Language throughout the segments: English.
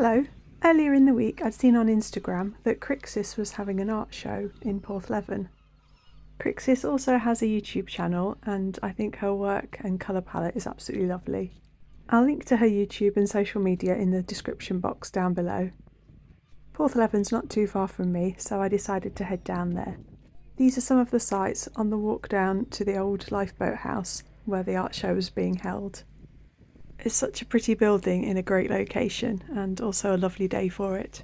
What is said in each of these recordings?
Hello. Earlier in the week I'd seen on Instagram that Kriksis was having an art show in Porthleven. Kriksis also has a YouTube channel and I think her work and colour palette is absolutely lovely. I'll link to her YouTube and social media in the description box down below. Porthleven's not too far from me, so I decided to head down there. These are some of the sights on the walk down to the old Lifeboat House where the art show was being held. It's such a pretty building in a great location and also a lovely day for it.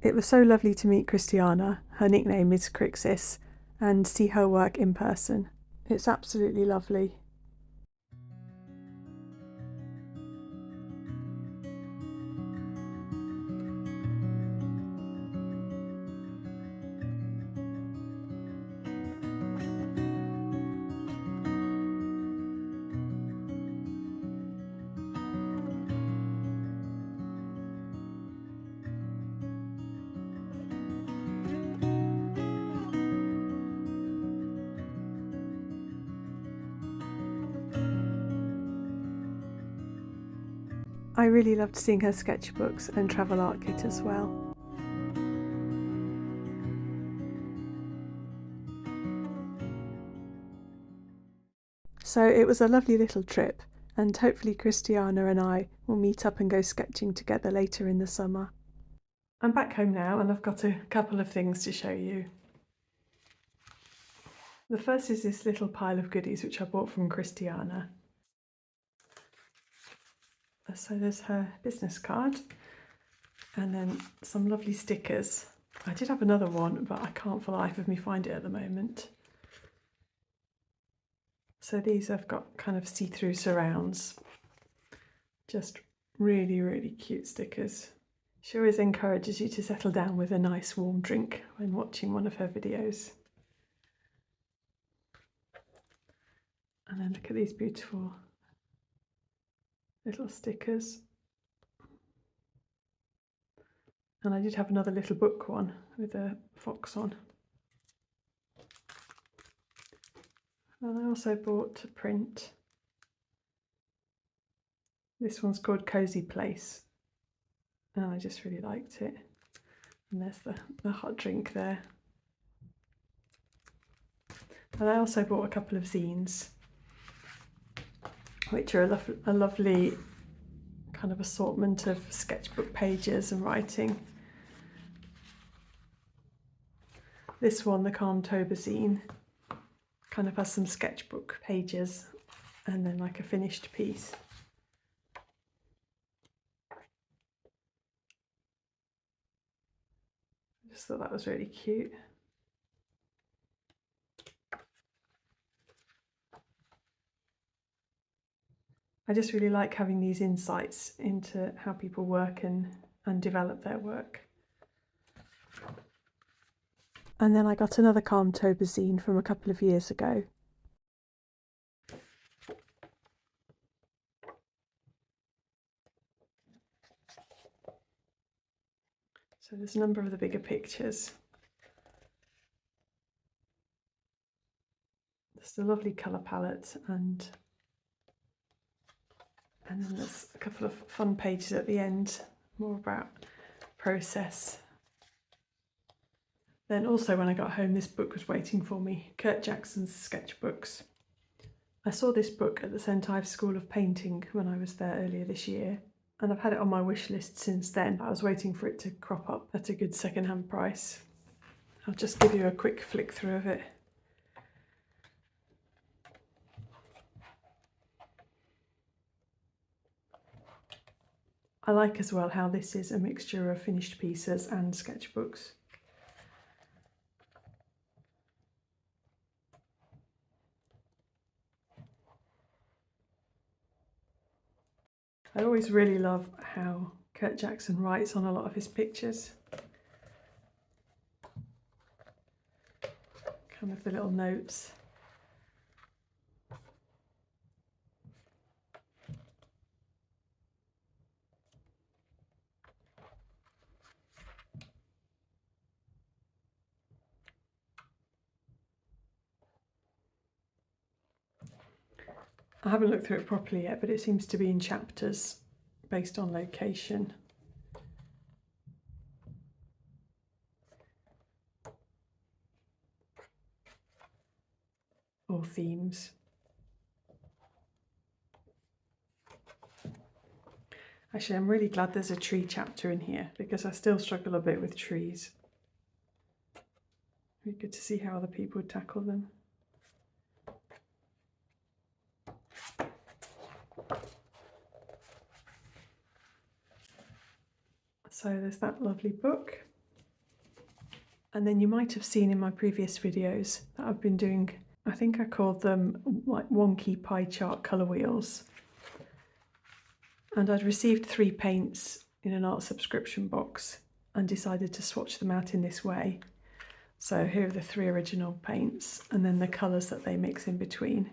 It was so lovely to meet Christiana, her nickname is Kriksis, and see her work in person. It's absolutely lovely. I really loved seeing her sketchbooks and travel art kit as well. So it was a lovely little trip, and hopefully Christiana and I will meet up and go sketching together later in the summer. I'm back home now and I've got a couple of things to show you. The first is this little pile of goodies which I bought from Christiana. So there's her business card and then some lovely stickers. I did have another one, but I can't for the life of me find it at the moment. So these I've got kind of see-through surrounds. Just really, really cute stickers. She always encourages you to settle down with a nice warm drink when watching one of her videos. And then look at these beautiful little stickers. And I did have another little book one with a fox on. And I also bought a print. This one's called Cozy Place. And I just really liked it. And there's the hot drink there. And I also bought a couple of zines, which are a lovely kind of assortment of sketchbook pages and writing. This one, the Calmtober zine, kind of has some sketchbook pages and then like a finished piece. I just thought that was really cute. I just really like having these insights into how people work and develop their work. And then I got another Calmtober zine from a couple of years ago. So there's a number of the bigger pictures. Just a lovely colour palette and then there's a couple of fun pages at the end, more about process. Then also when I got home, this book was waiting for me, Kurt Jackson's Sketchbooks. I saw this book at the St Ives School of Painting when I was there earlier this year, and I've had it on my wish list since then. I was waiting for it to crop up at a good second-hand price. I'll just give you a quick flick through of it. I like as well how this is a mixture of finished pieces and sketchbooks. I always really love how Kurt Jackson writes on a lot of his pictures. Kind of the little notes. I haven't looked through it properly yet, but it seems to be in chapters based on location. Or themes. Actually, I'm really glad there's a tree chapter in here because I still struggle a bit with trees. It'd be good to see how other people would tackle them. So there's that lovely book. And then you might have seen in my previous videos that I've been doing, I think I called them like Wonky pie chart colour wheels. And I'd received 3 paints in an art subscription box and decided to swatch them out in this way. So here are the 3 original paints and then the colours that they mix in between.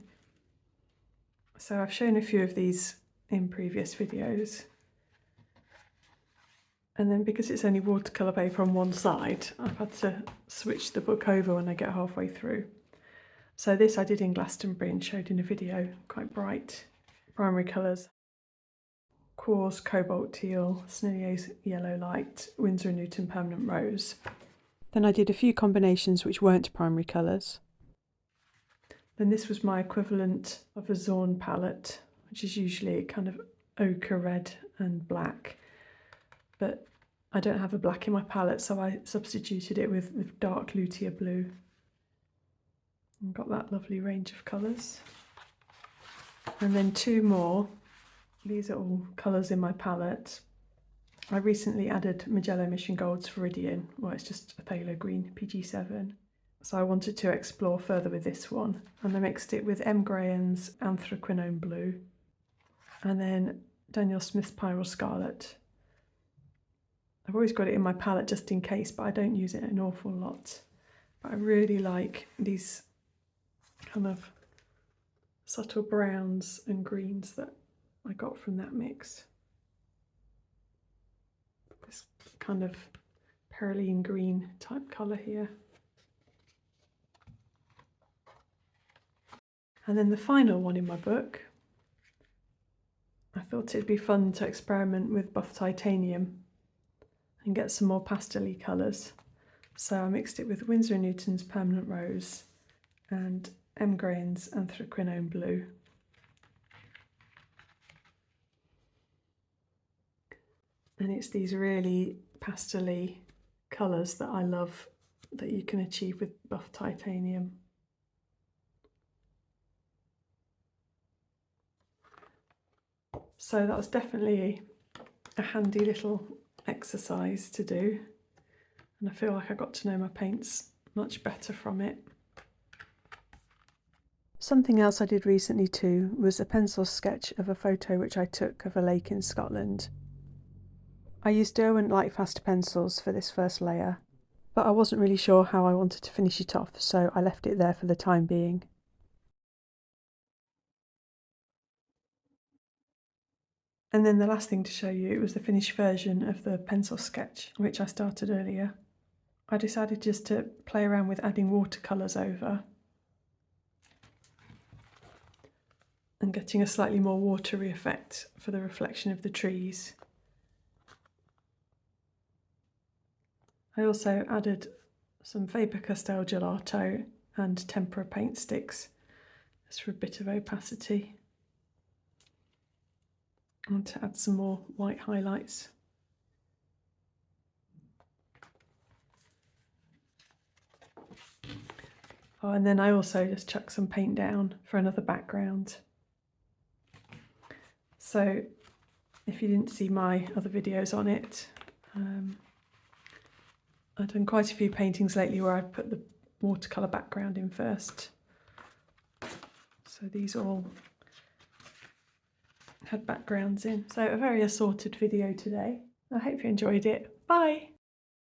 So I've shown a few of these in previous videos. And then because it's only watercolour paper on one side, I've had to switch the book over when I get halfway through. So this I did in Glastonbury and showed in a video, quite bright. Primary colours: Quartz, Cobalt Teal, Snillio's Yellow Light, Winsor & Newton Permanent Rose. Then I did a few combinations which weren't primary colours. Then this was my equivalent of a Zorn palette, which is usually kind of ochre red and black. But I don't have a black in my palette, so I substituted it with dark Lutia blue. And got that lovely range of colours. And then 2 more. These are all colours in my palette. I recently added Magello Mission Gold's Viridian, well, it's just a phthalo green, PG7. So I wanted to explore further with this one. And I mixed it with M. Graham's Anthraquinone Blue. And then Daniel Smith's Pyral Scarlet. I've always got it in my palette just in case, but I don't use it an awful lot. But I really like these kind of subtle browns and greens that I got from that mix. This kind of perylene green type colour here. And then the final one in my book, I thought it'd be fun to experiment with buff titanium and get some more pastel-y colours. So I mixed it with Winsor & Newton's Permanent Rose and M. Graham's Anthraquinone Blue. And it's these really pastel-y colours that I love that you can achieve with buff titanium. So that was definitely a handy little exercise to do, and I feel like I got to know my paints much better from it. Something else I did recently too was a pencil sketch of a photo which I took of a lake in Scotland. I used Derwent Lightfast pencils for this first layer, but I wasn't really sure how I wanted to finish it off, so I left it there for the time being. And then the last thing to show you was the finished version of the pencil sketch, which I started earlier. I decided just to play around with adding watercolours over and getting a slightly more watery effect for the reflection of the trees. I also added some Faber-Castell gelato and Tempera paint sticks just for a bit of opacity. And to add some more white highlights. Oh, and then I also just chucked some paint down for another background. So if you didn't see my other videos on it, I've done quite a few paintings lately where I've put the watercolour background in first. So these all had backgrounds in. So a very assorted video today. I hope you enjoyed it. Bye!